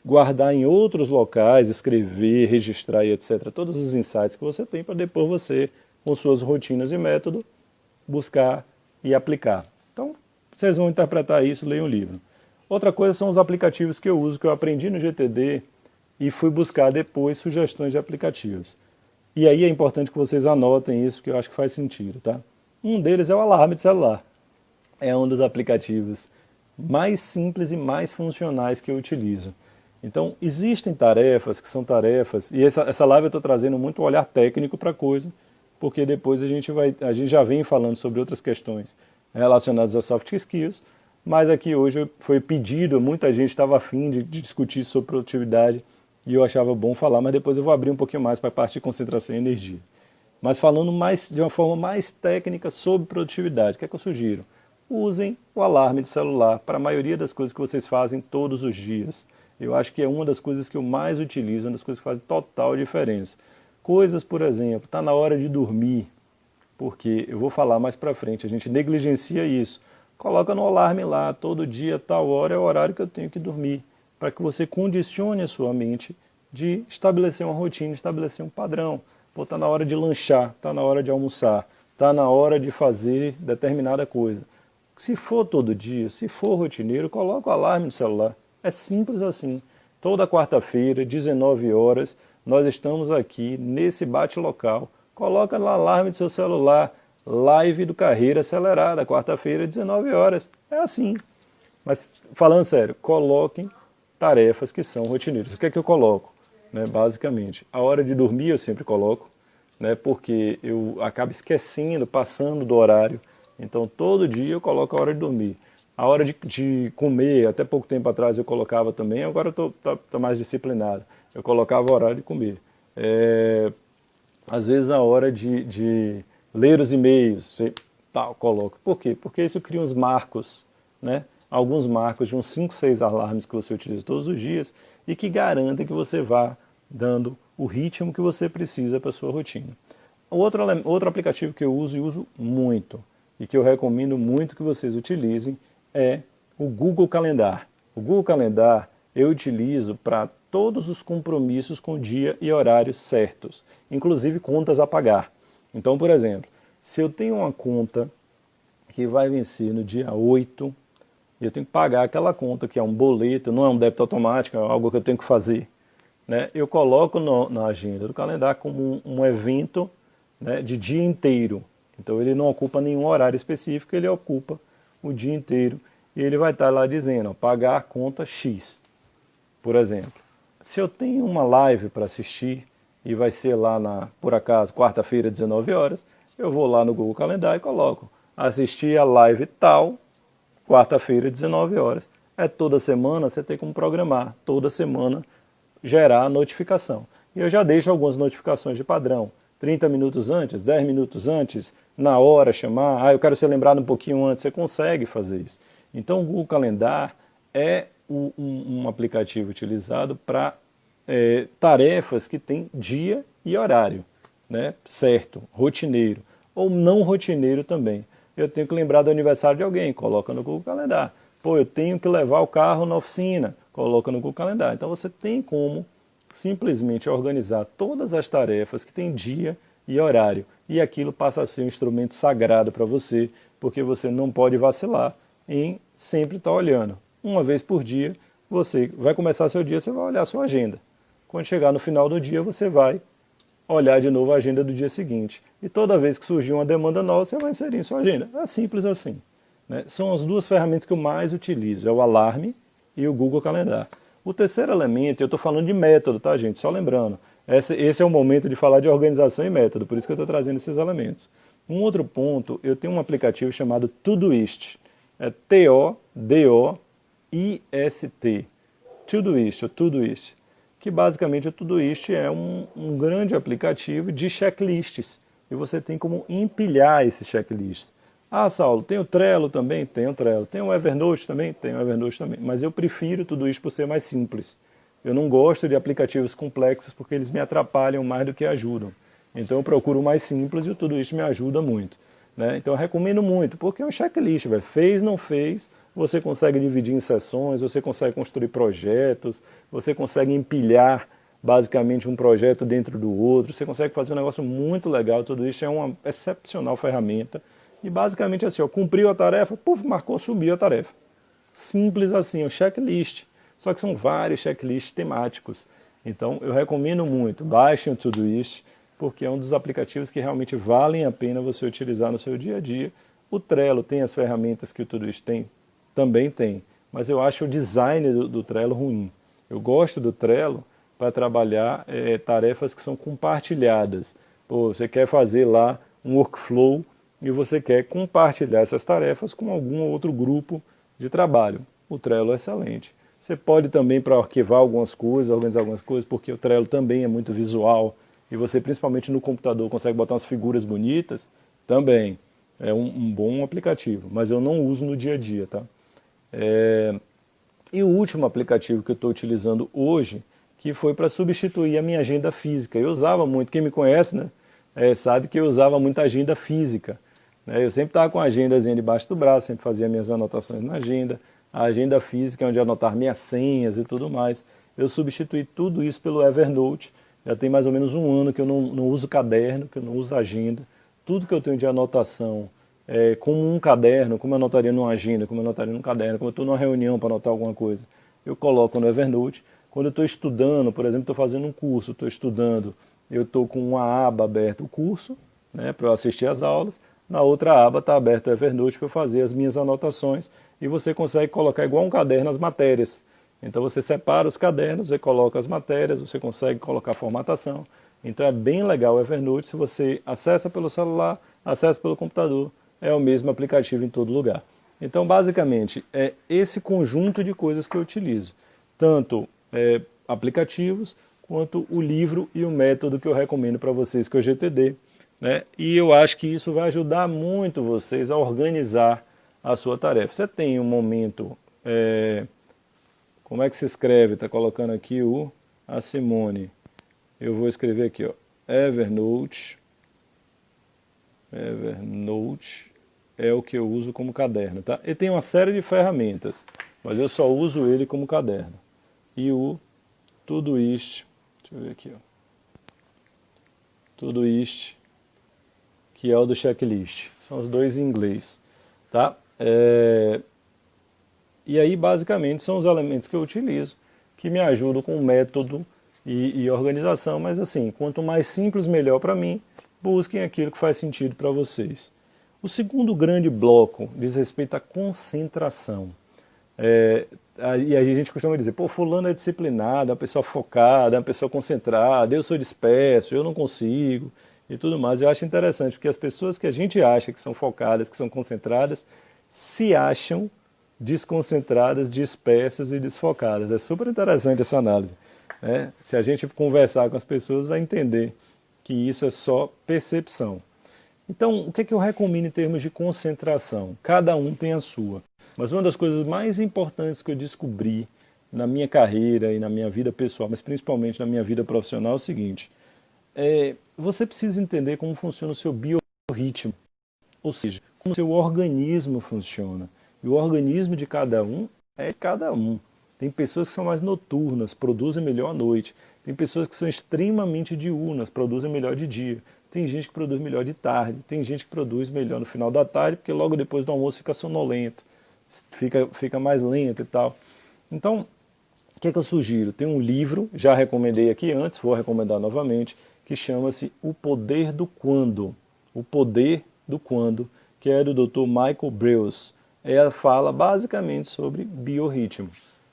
guardar em outros locais, escrever, registrar e etc. Todos os insights que você tem para depois você, com suas rotinas e método, buscar e aplicar. Então, vocês vão interpretar isso, leiam o livro. Outra coisa são os aplicativos que eu uso, que eu aprendi no GTD e fui buscar depois sugestões de aplicativos. E aí é importante que vocês anotem isso, que eu acho que faz sentido, tá? Um deles é o alarme de celular. É um dos aplicativos mais simples e mais funcionais que eu utilizo. Então, existem tarefas que são tarefas, e essa live eu estou trazendo muito olhar técnico para a coisa, porque depois a gente já vem falando sobre outras questões relacionadas a soft skills, mas aqui hoje foi pedido, muita gente estava afim de discutir sobre produtividade, e eu achava bom falar, mas depois eu vou abrir um pouquinho mais para a parte de concentração e energia. Mas falando de uma forma mais técnica sobre produtividade, o que é que eu sugiro? Usem o alarme de celular para a maioria das coisas que vocês fazem todos os dias. Eu acho que é uma das coisas que eu mais utilizo, uma das coisas que faz total diferença. Coisas, por exemplo, está na hora de dormir, porque eu vou falar mais para frente, a gente negligencia isso. Coloca no alarme lá, todo dia, tal hora é o horário que eu tenho que dormir, para que você condicione a sua mente de estabelecer uma rotina, estabelecer um padrão. Pô, está na hora de lanchar, está na hora de almoçar, está na hora de fazer determinada coisa. Se for todo dia, se for rotineiro, coloca o alarme no celular. É simples assim. Toda quarta-feira, 19 horas, nós estamos aqui nesse bate-local. Coloca no alarme do seu celular, live do Carreira Acelerada, quarta-feira, 19 horas. É assim. Mas, falando sério, coloquem tarefas que são rotineiras. O que é que eu coloco? Né, basicamente, a hora de dormir eu sempre coloco, né, porque eu acabo esquecendo, passando do horário. Então, todo dia eu coloco a hora de dormir. A hora de comer, até pouco tempo atrás eu colocava também, agora eu estou mais disciplinado. Eu colocava o horário de comer. Às vezes a hora de ler os e-mails, eu coloco. Por quê? Porque isso cria uns marcos, né? Alguns marcos de uns 5, 6 alarmes que você utiliza todos os dias e que garantem que você vá dando o ritmo que você precisa para a sua rotina. Outro aplicativo que eu uso e uso muito, e que eu recomendo muito que vocês utilizem, é o Google Calendar. O Google Calendar eu utilizo para todos os compromissos com dia e horário certos, inclusive contas a pagar. Então, por exemplo, se eu tenho uma conta que vai vencer no dia 8, eu tenho que pagar aquela conta, que é um boleto, não é um débito automático, é algo que eu tenho que fazer, né? Eu coloco na agenda do calendário como um evento, né, de dia inteiro. Então ele não ocupa nenhum horário específico, ele ocupa o dia inteiro. E ele vai estar lá dizendo, ó, pagar a conta X, por exemplo. Se eu tenho uma live para assistir, e vai ser lá, por acaso, quarta-feira, 19 horas, eu vou lá no Google Calendar e coloco, assistir a live tal, quarta-feira, 19 horas. É toda semana, você tem como programar, toda semana gerar a notificação. E eu já deixo algumas notificações de padrão. 30 minutos antes, 10 minutos antes, na hora chamar, eu quero ser lembrado um pouquinho antes, você consegue fazer isso. Então o Google Calendar é um aplicativo utilizado para tarefas que tem dia e horário, né? Certo, rotineiro, ou não rotineiro também. Eu tenho que lembrar do aniversário de alguém, coloca no Google Calendar. Pô, eu tenho que levar o carro na oficina, coloca no Google Calendar. Então você tem como simplesmente organizar todas as tarefas que tem dia e horário. E aquilo passa a ser um instrumento sagrado para você, porque você não pode vacilar em sempre estar olhando. Uma vez por dia, você vai começar seu dia, você vai olhar a sua agenda. Quando chegar no final do dia, você vai olhar de novo a agenda do dia seguinte. E toda vez que surgir uma demanda nova, você vai inserir em sua agenda. É simples assim. Né? São as duas ferramentas que eu mais utilizo, é o Alarme e o Google Calendar. O terceiro elemento, eu estou falando de método, tá, gente? Só lembrando, esse é o momento de falar de organização e método, por isso que eu estou trazendo esses elementos. Um outro ponto, eu tenho um aplicativo chamado Todoist. É Todoist. Todoist, ou Todoist. Que basicamente o Todoist é um grande aplicativo de checklists. E você tem como empilhar esses checklists. Ah, Saulo, tem o Trello também? Tem o Trello. Tem o Evernote também? Tem o Evernote também. Mas eu prefiro tudo isso por ser mais simples. Eu não gosto de aplicativos complexos porque eles me atrapalham mais do que ajudam. Então eu procuro o mais simples e o Todoist me ajuda muito. Né? Então eu recomendo muito, porque é um checklist, velho. Fez, não fez, você consegue dividir em sessões, você consegue construir projetos, você consegue empilhar basicamente um projeto dentro do outro, você consegue fazer um negócio muito legal, tudo isso é uma excepcional ferramenta. E basicamente assim, ó, cumpriu a tarefa, puf, marcou, subiu a tarefa. Simples assim, é um checklist. Só que são vários checklists temáticos. Então eu recomendo muito, baixem o Todoist, porque é um dos aplicativos que realmente valem a pena você utilizar no seu dia a dia. O Trello tem as ferramentas que o Todoist tem? Também tem. Mas eu acho o design do Trello ruim. Eu gosto do Trello para trabalhar tarefas que são compartilhadas. Pô, você quer fazer lá um workflow e você quer compartilhar essas tarefas com algum outro grupo de trabalho. O Trello é excelente. Você pode também, para arquivar algumas coisas, organizar algumas coisas, porque o Trello também é muito visual, e você, principalmente no computador, consegue botar umas figuras bonitas, também é um bom aplicativo, mas eu não uso no dia a dia, tá? E o último aplicativo que eu estou utilizando hoje, que foi para substituir a minha agenda física. Eu usava muito, quem me conhece, né, sabe que eu usava muita agenda física. Né? Eu sempre estava com a agendazinha debaixo do braço, sempre fazia minhas anotações na agenda. A agenda física é onde anotar minhas senhas e tudo mais. Eu substituí tudo isso pelo Evernote. Já tem mais ou menos um ano que eu não uso caderno, que eu não uso agenda. Tudo que eu tenho de anotação, como um caderno, como eu anotaria numa agenda, como eu anotaria num caderno, como eu estou numa reunião para anotar alguma coisa, eu coloco no Evernote. Quando eu estou estudando, por exemplo, estou fazendo um curso, estou estudando, eu estou com uma aba aberta, o curso, né, para eu assistir às aulas. Na outra aba está aberto o Evernote para eu fazer as minhas anotações e você consegue colocar igual um caderno as matérias. Então você separa os cadernos, você coloca as matérias, você consegue colocar formatação. Então é bem legal o Evernote, se você acessa pelo celular, acessa pelo computador, é o mesmo aplicativo em todo lugar. Então basicamente é esse conjunto de coisas que eu utilizo, tanto aplicativos, quanto o livro e o método que eu recomendo para vocês, que é o GTD. Né? E eu acho que isso vai ajudar muito vocês a organizar a sua tarefa. Você tem um momento, como é que se escreve? Está colocando aqui a Simone. Eu vou escrever aqui, ó, Evernote. Evernote é o que eu uso como caderno, tá? Ele tem uma série de ferramentas, mas eu só uso ele como caderno. E o Todoist, deixa eu ver aqui, ó. Todoist, que é o do checklist. São os dois em inglês, tá? E aí, basicamente, são os elementos que eu utilizo, que me ajudam com o método e organização, mas assim, quanto mais simples, melhor para mim. Busquem aquilo que faz sentido para vocês. O segundo grande bloco diz respeito à concentração. E a gente costuma dizer, pô, fulano é disciplinado, é uma pessoa focada, é uma pessoa concentrada, eu sou disperso, eu não consigo, e tudo mais. Eu acho interessante, porque as pessoas que a gente acha que são focadas, que são concentradas, se acham desconcentradas, dispersas e desfocadas. É super interessante essa análise. Né? Se a gente conversar com as pessoas, vai entender que isso é só percepção. Então, o que é que eu recomendo em termos de concentração? Cada um tem a sua. Mas uma das coisas mais importantes que eu descobri na minha carreira e na minha vida pessoal, mas principalmente na minha vida profissional, é o seguinte: você precisa entender como funciona o seu biorritmo, ou seja, como o seu organismo funciona. E o organismo de cada um é cada um. Tem pessoas que são mais noturnas, produzem melhor à noite. Tem pessoas que são extremamente diurnas, produzem melhor de dia. Tem gente que produz melhor de tarde. Tem gente que produz melhor no final da tarde, porque logo depois do almoço fica sonolento, fica mais lento e tal. Então, que é que eu sugiro? Tem um livro, já recomendei aqui antes, vou recomendar novamente, que chama-se O Poder do Quando. O Poder do Quando, que é do Dr. Michael Breus. Ela fala basicamente sobre biorritmo.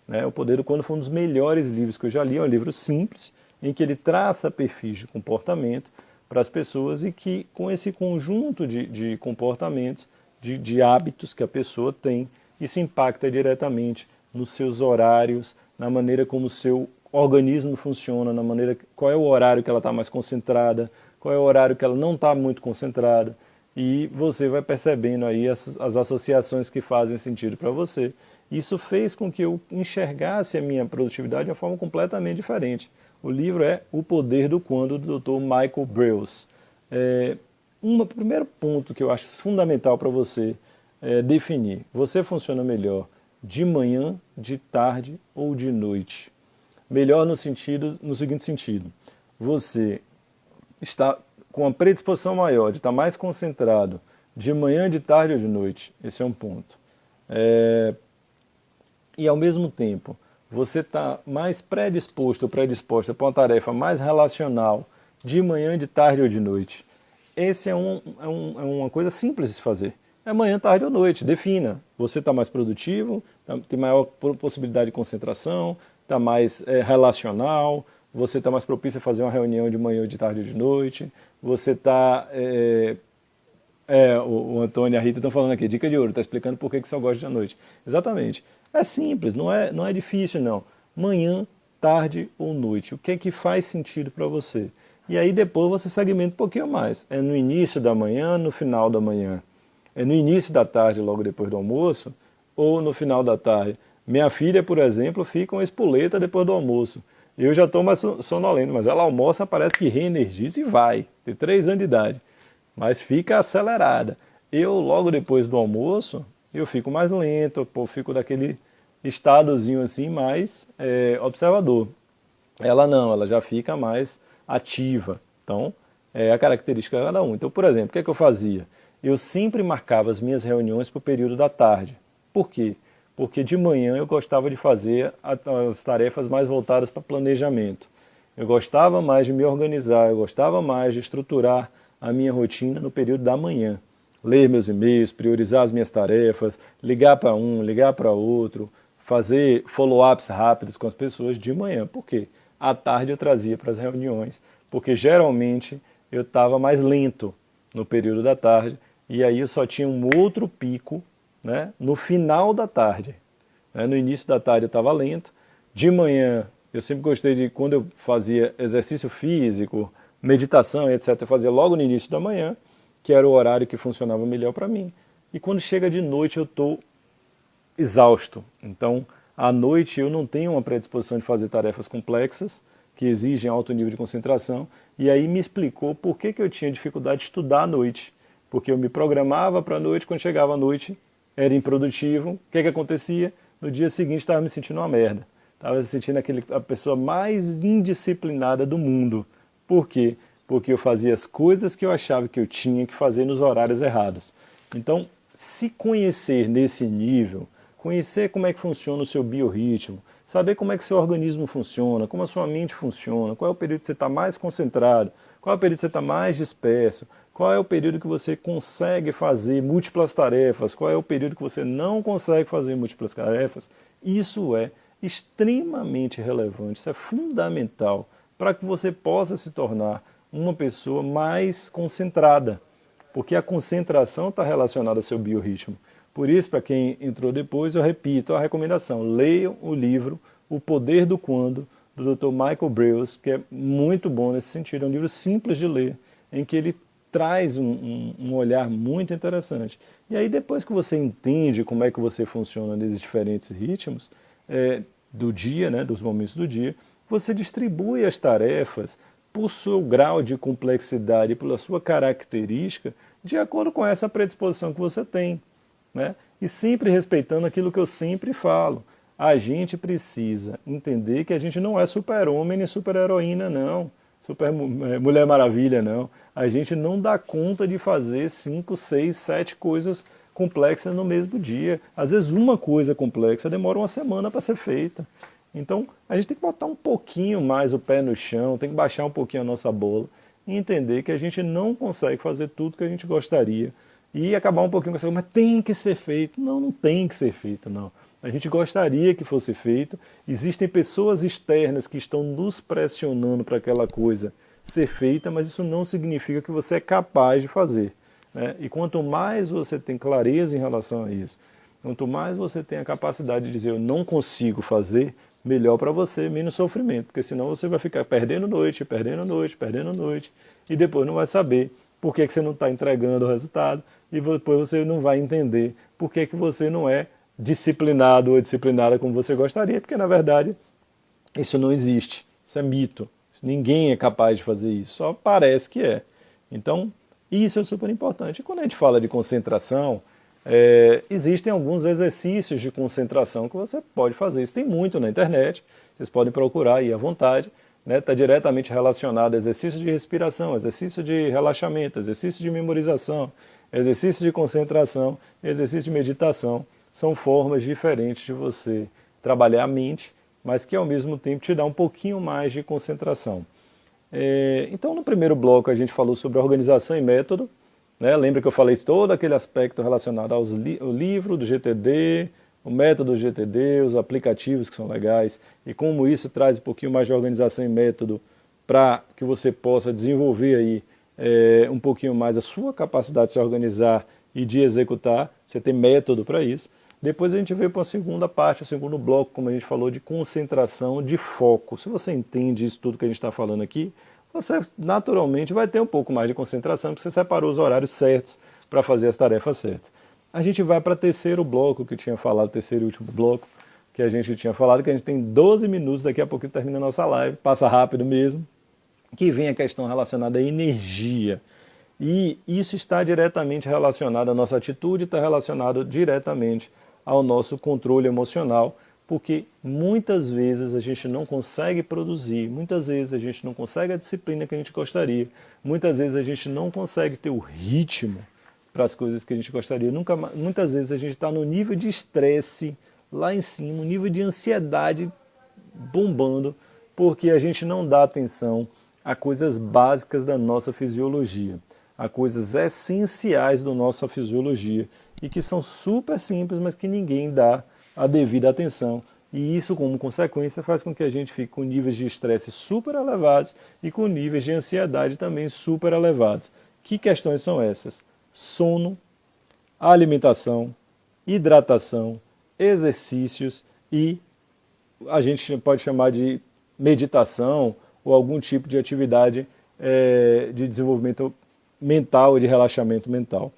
Né? O Poder do Quando foi um dos melhores livros que eu já li, é um livro simples, em que ele traça perfis de comportamento para as pessoas e que com esse conjunto de comportamentos, de hábitos que a pessoa tem, isso impacta diretamente nos seus horários, na maneira como o seu organismo funciona, na maneira qual é o horário que ela está mais concentrada, qual é o horário que ela não está muito concentrada, e você vai percebendo aí as associações que fazem sentido para você. Isso fez com que eu enxergasse a minha produtividade de uma forma completamente diferente. O livro é O Poder do Quando, do Dr. Michael Breus. Primeiro ponto que eu acho fundamental para você definir: você funciona melhor de manhã, de tarde ou de noite? Melhor no seguinte sentido: você está com uma predisposição maior de estar mais concentrado de manhã, de tarde ou de noite. Esse é um ponto. E ao mesmo tempo, você está mais predisposto ou predisposta para uma tarefa mais relacional de manhã, de tarde ou de noite. Esse é uma coisa simples de se fazer. É manhã, tarde ou noite, defina. Você está mais produtivo, tem maior possibilidade de concentração, está mais relacional, você está mais propício a fazer uma reunião de manhã, de tarde ou de noite, você está... o Antônio e a Rita estão falando aqui, dica de ouro, está explicando por que só gosta de noite. Exatamente. É simples, não é difícil não. Manhã, tarde ou noite, o que é que faz sentido para você? E aí depois você segmenta um pouquinho mais. É no início da manhã, no final da manhã? É no início da tarde, logo depois do almoço, ou no final da tarde? Minha filha, por exemplo, fica uma espoleta depois do almoço. Eu já estou mais sonolento, mas ela almoça, parece que reenergiza e vai. Tem 3 anos de idade, mas fica acelerada. Eu, logo depois do almoço, eu fico mais lento, fico daquele estadozinho assim, mais observador. Ela não, ela já fica mais ativa. Então, é a característica de cada um. Então, por exemplo, o que é que eu fazia? Eu sempre marcava as minhas reuniões para o período da tarde. Por quê? Porque de manhã eu gostava de fazer as tarefas mais voltadas para planejamento. Eu gostava mais de me organizar, eu gostava mais de estruturar a minha rotina no período da manhã. Ler meus e-mails, priorizar as minhas tarefas, ligar para um, ligar para outro, fazer follow-ups rápidos com as pessoas de manhã. Por quê? À tarde eu trazia para as reuniões, porque geralmente eu estava mais lento no período da tarde, e aí eu só tinha um outro pico, né, no final da tarde. No início da tarde eu estava lento, de manhã eu sempre gostei de, quando eu fazia exercício físico, meditação, etc., eu fazia logo no início da manhã, que era o horário que funcionava melhor para mim. E quando chega de noite eu estou exausto. Então, à noite eu não tenho uma predisposição de fazer tarefas complexas, que exigem alto nível de concentração, e aí me explicou por que eu tinha dificuldade de estudar à noite. Porque eu me programava para a noite, quando chegava à noite era improdutivo. O que acontecia? No dia seguinte estava me sentindo uma merda. Estava me sentindo a pessoa mais indisciplinada do mundo. Por quê? Porque eu fazia as coisas que eu achava que eu tinha que fazer nos horários errados. Então, se conhecer nesse nível, conhecer como é que funciona o seu biorritmo, saber como é que seu organismo funciona, como a sua mente funciona, qual é o período que você está mais concentrado, qual é o período que você está mais disperso, qual é o período que você consegue fazer múltiplas tarefas, qual é o período que você não consegue fazer múltiplas tarefas, isso é extremamente relevante, isso é fundamental para que você possa se tornar uma pessoa mais concentrada, porque a concentração está relacionada ao seu biorritmo. Por isso, para quem entrou depois, eu repito a recomendação: leiam o livro O Poder do Quando, do Dr. Michael Breus, que é muito bom nesse sentido. É um livro simples de ler, em que ele traz um olhar muito interessante. E aí, depois que você entende como é que você funciona nesses diferentes ritmos do dia, né, dos momentos do dia, você distribui as tarefas por seu grau de complexidade, pela sua característica, de acordo com essa predisposição que você tem. Né? E sempre respeitando aquilo que eu sempre falo. A gente precisa entender que a gente não é super-homem nem super-heroína, não. Super Mulher Maravilha, não. A gente não dá conta de fazer 5, 6, 7 coisas complexas no mesmo dia. Às vezes uma coisa complexa demora uma semana para ser feita. Então, a gente tem que botar um pouquinho mais o pé no chão, tem que baixar um pouquinho a nossa bola e entender que a gente não consegue fazer tudo que a gente gostaria e acabar um pouquinho com essa coisa, mas tem que ser feito. Não, não tem que ser feito, não. A gente gostaria que fosse feito. Existem pessoas externas que estão nos pressionando para aquela coisa ser feita, mas isso não significa que você é capaz de fazer, né? E quanto mais você tem clareza em relação a isso, quanto mais você tem a capacidade de dizer eu não consigo fazer, melhor para você, menos sofrimento, porque senão você vai ficar perdendo noite, perdendo noite, perdendo noite, e depois não vai saber por que você não está entregando o resultado, e depois você não vai entender por que você não é disciplinado ou disciplinada como você gostaria, porque na verdade isso não existe, isso é mito. Ninguém é capaz de fazer isso, só parece que é. Então, isso é super importante. E quando a gente fala de concentração, existem alguns exercícios de concentração que você pode fazer. Isso tem muito na internet, vocês podem procurar aí à vontade. Está diretamente relacionado a exercício de respiração, exercício de relaxamento, exercício de memorização, exercício de concentração, exercício de meditação. São formas diferentes de você trabalhar a mente, mas que ao mesmo tempo te dá um pouquinho mais de concentração. Então, no primeiro bloco a gente falou sobre organização e método, né? Lembra que eu falei todo aquele aspecto relacionado ao livro do GTD, o método do GTD, os aplicativos que são legais, e como isso traz um pouquinho mais de organização e método para que você possa desenvolver aí um pouquinho mais a sua capacidade de se organizar e de executar, você tem método para isso. Depois a gente veio para a segunda parte, o segundo bloco, como a gente falou, de concentração, de foco. Se você entende isso tudo que a gente está falando aqui, você naturalmente vai ter um pouco mais de concentração, porque você separou os horários certos para fazer as tarefas certas. A gente vai para o terceiro bloco, que eu tinha falado, terceiro e último bloco, que a gente tinha falado, que a gente tem 12 minutos, daqui a pouquinho termina a nossa live, passa rápido mesmo, que vem a questão relacionada à energia. E isso está diretamente relacionado à nossa atitude, está relacionado diretamente ao nosso controle emocional, porque muitas vezes a gente não consegue produzir, muitas vezes a gente não consegue a disciplina que a gente gostaria, muitas vezes a gente não consegue ter o ritmo para as coisas que a gente gostaria, muitas vezes a gente está no nível de estresse lá em cima, um nível de ansiedade bombando, porque a gente não dá atenção a coisas básicas da nossa fisiologia, a coisas essenciais da nossa fisiologia, e que são super simples, mas que ninguém dá a devida atenção. E isso, como consequência, faz com que a gente fique com níveis de estresse super elevados e com níveis de ansiedade também super elevados. Que questões são essas? Sono, alimentação, hidratação, exercícios e a gente pode chamar de meditação ou algum tipo de atividade de desenvolvimento mental e de relaxamento mental.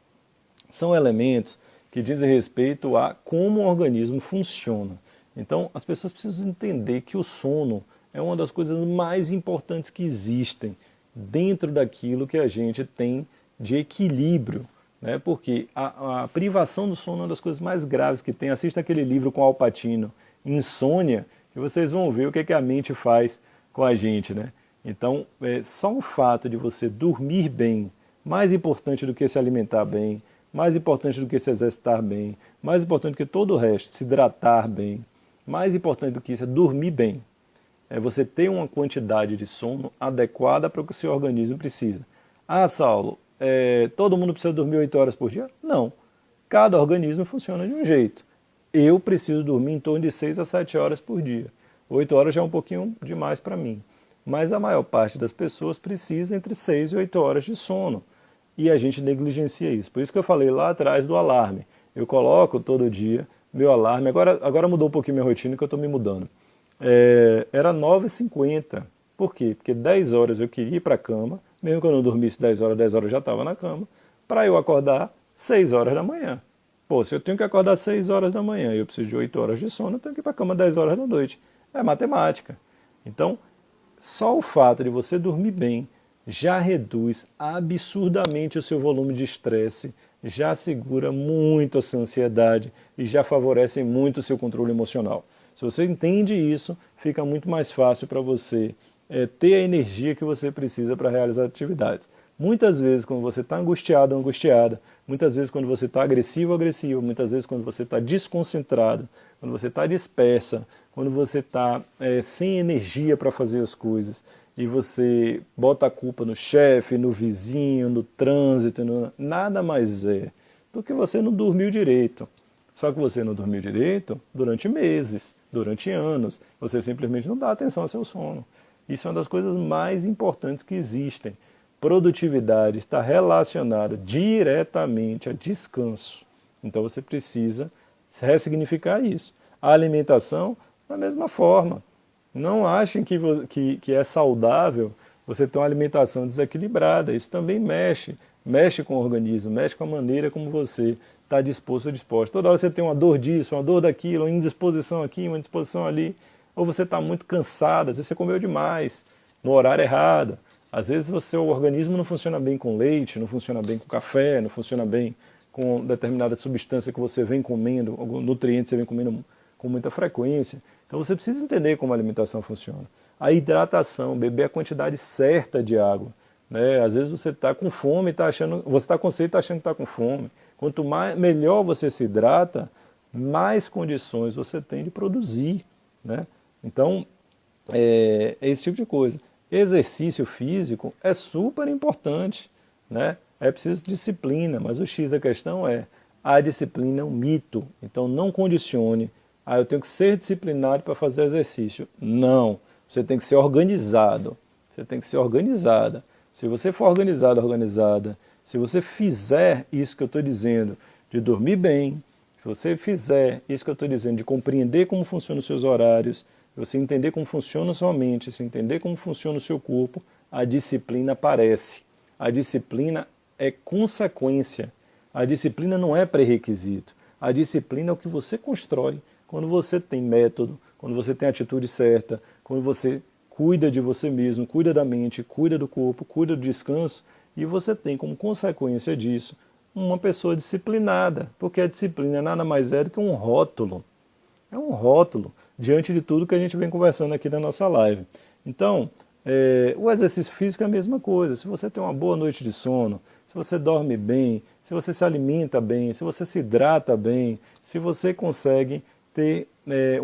São elementos que dizem respeito a como o organismo funciona. Então, as pessoas precisam entender que o sono é uma das coisas mais importantes que existem dentro daquilo que a gente tem de equilíbrio, né? Porque a privação do sono é uma das coisas mais graves que tem. Assista aquele livro com Al Pacino, Insônia, e vocês vão ver o que a mente faz com a gente, né? Então, só o fato de você dormir bem, mais importante do que se alimentar bem, mais importante do que se exercitar bem, mais importante do que todo o resto, se hidratar bem, mais importante do que isso é dormir bem. É você ter uma quantidade de sono adequada para o que o seu organismo precisa. Ah, Saulo, todo mundo precisa dormir 8 horas por dia? Não. Cada organismo funciona de um jeito. Eu preciso dormir em torno de 6 a 7 horas por dia. 8 horas já é um pouquinho demais para mim. Mas a maior parte das pessoas precisa entre 6 e 8 horas de sono. E a gente negligencia isso. Por isso que eu falei lá atrás do alarme. Eu coloco todo dia meu alarme. Agora mudou um pouquinho minha rotina que eu estou me mudando. Era 9h50. Por quê? Porque 10 horas eu queria ir para a cama, mesmo que eu não dormisse 10 horas eu já estava na cama, para eu acordar 6 horas da manhã. Pô, se eu tenho que acordar 6 horas da manhã e eu preciso de 8 horas de sono, eu tenho que ir para a cama 10 horas da noite. É matemática. Então, só o fato de você dormir bem já reduz absurdamente o seu volume de estresse, já segura muito a sua ansiedade e já favorece muito o seu controle emocional. Se você entende isso, fica muito mais fácil para você ter a energia que você precisa para realizar atividades. Muitas vezes quando você está angustiado ou angustiada, muitas vezes quando você está agressivo ou agressivo, muitas vezes quando você está desconcentrado, quando você está dispersa, quando você está sem energia para fazer as coisas, e você bota a culpa no chefe, no vizinho, no trânsito, nada mais é do que você não dormiu direito. Só que você não dormiu direito durante meses, durante anos. Você simplesmente não dá atenção ao seu sono. Isso é uma das coisas mais importantes que existem. Produtividade está relacionada diretamente a descanso. Então você precisa ressignificar isso. A alimentação, da mesma forma. Não achem que é saudável você ter uma alimentação desequilibrada. Isso também mexe com o organismo, mexe com a maneira como você está disposto ou disposta. Toda hora você tem uma dor disso, uma dor daquilo, uma indisposição aqui, uma indisposição ali. Ou você está muito cansado, às vezes você comeu demais, no horário errado. Às vezes o seu organismo não funciona bem com leite, não funciona bem com café, não funciona bem com determinada substância que você vem comendo, algum nutriente que você vem comendo com muita frequência. Então você precisa entender como a alimentação funciona. A hidratação, beber a quantidade certa de água. Né? Às vezes você está com fome, você está com sede e está achando que está com fome. Quanto melhor você se hidrata, mais condições você tem de produzir. Né? Então, é esse tipo de coisa. Exercício físico é super importante, né? É preciso disciplina, mas o X da questão é, a disciplina é um mito, então não condicione, eu tenho que ser disciplinado para fazer exercício. Não, você tem que ser organizado, você tem que ser organizada. Se você for organizado, organizada, se você fizer isso que eu estou dizendo, de dormir bem, se você fizer isso que eu estou dizendo, de compreender como funcionam os seus horários, você entender como funciona a sua mente, se entender como funciona o seu corpo, a disciplina aparece. A disciplina é consequência. A disciplina não é pré-requisito. A disciplina é o que você constrói quando você tem método, quando você tem a atitude certa, quando você cuida de você mesmo, cuida da mente, cuida do corpo, cuida do descanso, e você tem como consequência disso uma pessoa disciplinada, porque a disciplina nada mais é do que um rótulo. É um rótulo diante de tudo que a gente vem conversando aqui na nossa live. Então, o exercício físico é a mesma coisa. Se você tem uma boa noite de sono, se você dorme bem, se você se alimenta bem, se você se hidrata bem, se você consegue ter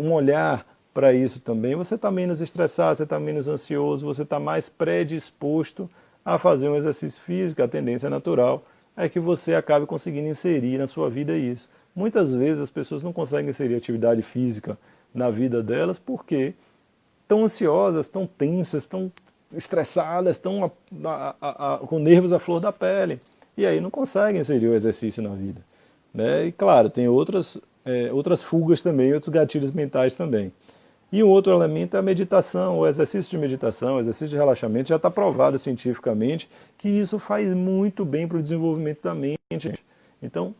um olhar para isso também, você está menos estressado, você está menos ansioso, você está mais predisposto a fazer um exercício físico. A tendência natural é que você acabe conseguindo inserir na sua vida isso. Muitas vezes as pessoas não conseguem inserir atividade física na vida delas porque estão ansiosas, estão tensas, estão estressadas, estão com nervos à flor da pele. E aí não conseguem inserir o exercício na vida. Né? E claro, tem outras fugas também, outros gatilhos mentais também. E um outro elemento é a meditação, o exercício de meditação, o exercício de relaxamento. Já está provado cientificamente que isso faz muito bem para o desenvolvimento da mente. Então,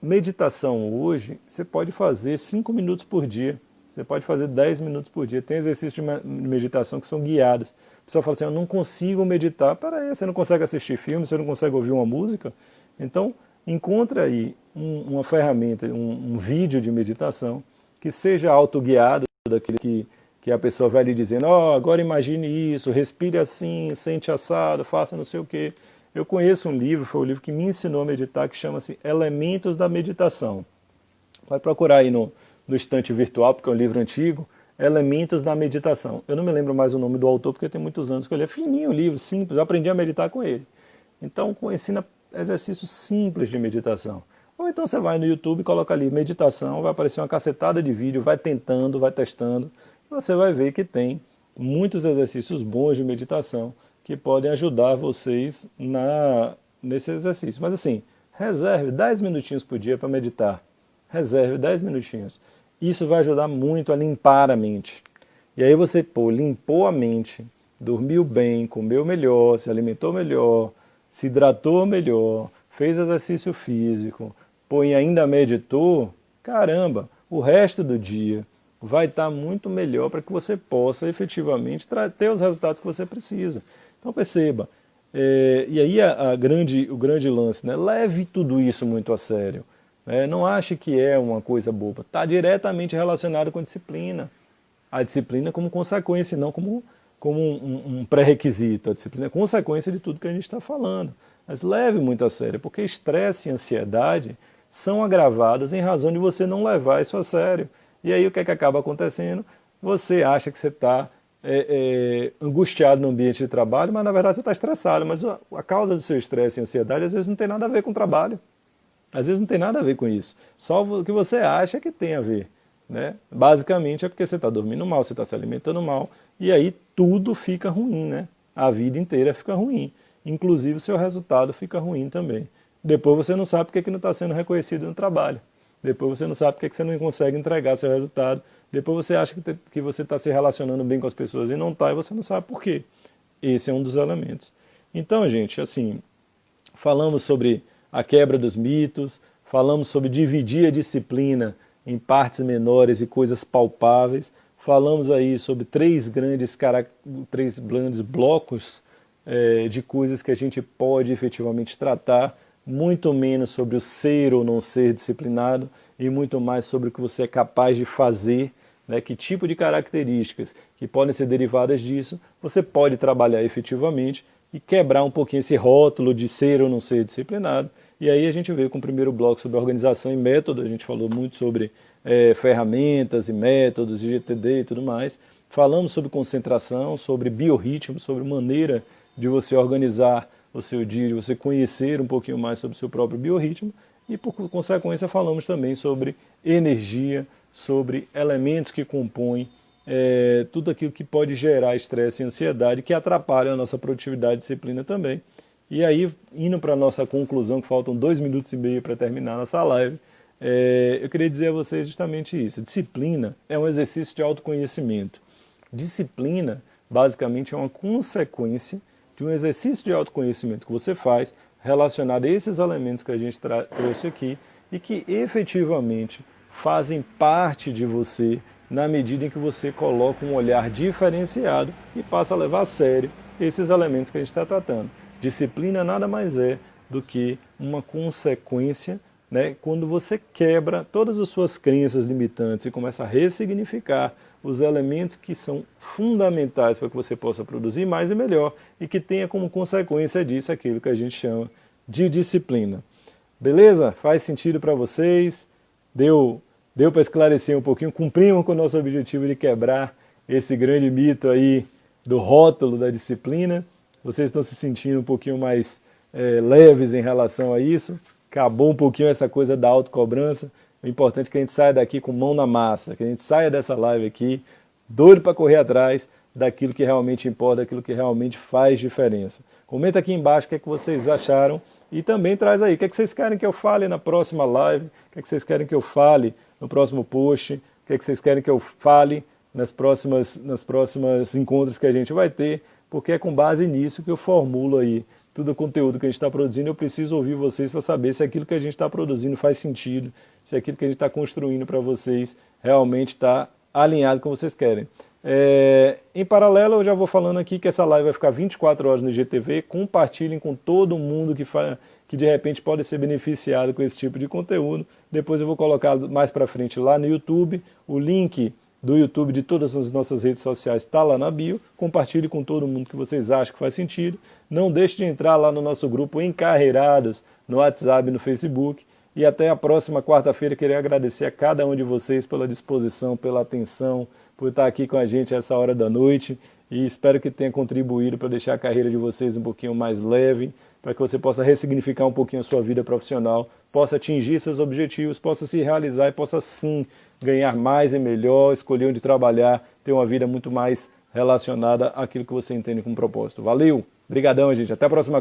meditação hoje, você pode fazer 5 minutos por dia, você pode fazer 10 minutos por dia. Tem exercícios de meditação que são guiados. O pessoal fala assim, eu não consigo meditar. Peraí, você não consegue assistir filme, você não consegue ouvir uma música? Então, encontre aí uma ferramenta, um vídeo de meditação que seja autoguiado, daquele que a pessoa vai lhe dizendo, agora imagine isso, respire assim, sente assado, faça não sei o quê. Eu conheço um livro, foi o livro que me ensinou a meditar, que chama-se Elementos da Meditação. Vai procurar aí no estante virtual, porque é um livro antigo, Elementos da Meditação. Eu não me lembro mais o nome do autor, porque tem muitos anos que eu li. É fininho o livro, simples, eu aprendi a meditar com ele. Então, ensina exercícios simples de meditação. Ou então você vai no YouTube e coloca ali meditação, vai aparecer uma cacetada de vídeo, vai tentando, vai testando, e você vai ver que tem muitos exercícios bons de meditação que podem ajudar vocês nesse exercício. Mas assim, reserve 10 minutinhos por dia para meditar. Reserve 10 minutinhos. Isso vai ajudar muito a limpar a mente. E aí você, limpou a mente, dormiu bem, comeu melhor, se alimentou melhor, se hidratou melhor, fez exercício físico, e ainda meditou, caramba, o resto do dia vai estar muito melhor para que você possa efetivamente ter os resultados que você precisa. Então perceba, e aí o grande lance, né? Leve tudo isso muito a sério. Não ache que é uma coisa boba, está diretamente relacionado com a disciplina. A disciplina como consequência, não como como um pré-requisito. A disciplina é consequência de tudo que a gente está falando. Mas leve muito a sério, porque estresse e ansiedade são agravados em razão de você não levar isso a sério. E aí o que é que acaba acontecendo? Você acha que você está angustiado no ambiente de trabalho, mas na verdade você está estressado. Mas a causa do seu estresse e ansiedade às vezes não tem nada a ver com o trabalho. Às vezes não tem nada a ver com isso. Só o que você acha que tem a ver. Né? Basicamente é porque você está dormindo mal, você está se alimentando mal, e aí tudo fica ruim, né? A vida inteira fica ruim. Inclusive o seu resultado fica ruim também. Depois você não sabe porque que não está sendo reconhecido no trabalho. Depois você não sabe porque que você não consegue entregar seu resultado. Depois você acha que você está se relacionando bem com as pessoas e não está, e você não sabe por quê. Esse é um dos elementos. Então, gente, assim, falamos sobre a quebra dos mitos, falamos sobre dividir a disciplina em partes menores e coisas palpáveis, falamos aí sobre três grandes blocos de coisas que a gente pode efetivamente tratar, muito menos sobre o ser ou não ser disciplinado e muito mais sobre o que você é capaz de fazer, né, que tipo de características que podem ser derivadas disso você pode trabalhar efetivamente e quebrar um pouquinho esse rótulo de ser ou não ser disciplinado. E aí a gente veio com o primeiro bloco sobre organização e método, a gente falou muito sobre ferramentas e métodos, GTD e tudo mais. Falamos sobre concentração, sobre biorritmo, sobre maneira de você organizar o seu dia, de você conhecer um pouquinho mais sobre o seu próprio biorritmo. E por consequência falamos também sobre energia, sobre elementos que compõem tudo aquilo que pode gerar estresse e ansiedade, que atrapalham a nossa produtividade e disciplina também. E aí, indo para a nossa conclusão, que faltam 2 minutos e meio para terminar nossa live, eu queria dizer a vocês justamente isso. Disciplina é um exercício de autoconhecimento. Disciplina, basicamente, é uma consequência de um exercício de autoconhecimento que você faz relacionado a esses elementos que a gente trouxe aqui e que efetivamente fazem parte de você na medida em que você coloca um olhar diferenciado e passa a levar a sério esses elementos que a gente está tratando. Disciplina nada mais é do que uma consequência, né, quando você quebra todas as suas crenças limitantes e começa a ressignificar os elementos que são fundamentais para que você possa produzir mais e melhor e que tenha como consequência disso aquilo que a gente chama de disciplina. Beleza? Faz sentido para vocês? Deu para esclarecer um pouquinho? Cumprimos com o nosso objetivo de quebrar esse grande mito aí do rótulo da disciplina? Vocês estão se sentindo um pouquinho mais leves em relação a isso? Acabou um pouquinho essa coisa da autocobrança? O importante é que a gente saia daqui com mão na massa, que a gente saia dessa live aqui doido para correr atrás daquilo que realmente importa, daquilo que realmente faz diferença. Comenta aqui embaixo o que é que vocês acharam e também traz aí o que é que vocês querem que eu fale na próxima live, o que é que vocês querem que eu fale no próximo post, o que é que vocês querem que eu fale nas próximas encontros que a gente vai ter, porque é com base nisso que eu formulo aí todo o conteúdo que a gente está produzindo. Eu preciso ouvir vocês para saber se aquilo que a gente está produzindo faz sentido, se aquilo que a gente está construindo para vocês realmente está alinhado com o que vocês querem. Em paralelo, eu já vou falando aqui que essa live vai ficar 24 horas no IGTV. Compartilhem com todo mundo que de repente pode ser beneficiado com esse tipo de conteúdo. Depois eu vou colocar mais para frente lá no YouTube. O link do YouTube de todas as nossas redes sociais está lá na bio. Compartilhe com todo mundo que vocês acham que faz sentido. Não deixe de entrar lá no nosso grupo Encarreirados no WhatsApp e no Facebook. E até a próxima quarta-feira. Queria agradecer a cada um de vocês pela disposição, pela atenção, por estar aqui com a gente a essa hora da noite. E espero que tenha contribuído para deixar a carreira de vocês um pouquinho mais leve, para que você possa ressignificar um pouquinho a sua vida profissional, possa atingir seus objetivos, possa se realizar e possa sim ganhar mais e melhor, escolher onde trabalhar, ter uma vida muito mais relacionada àquilo que você entende como propósito. Valeu! Obrigadão, gente. Até a próxima.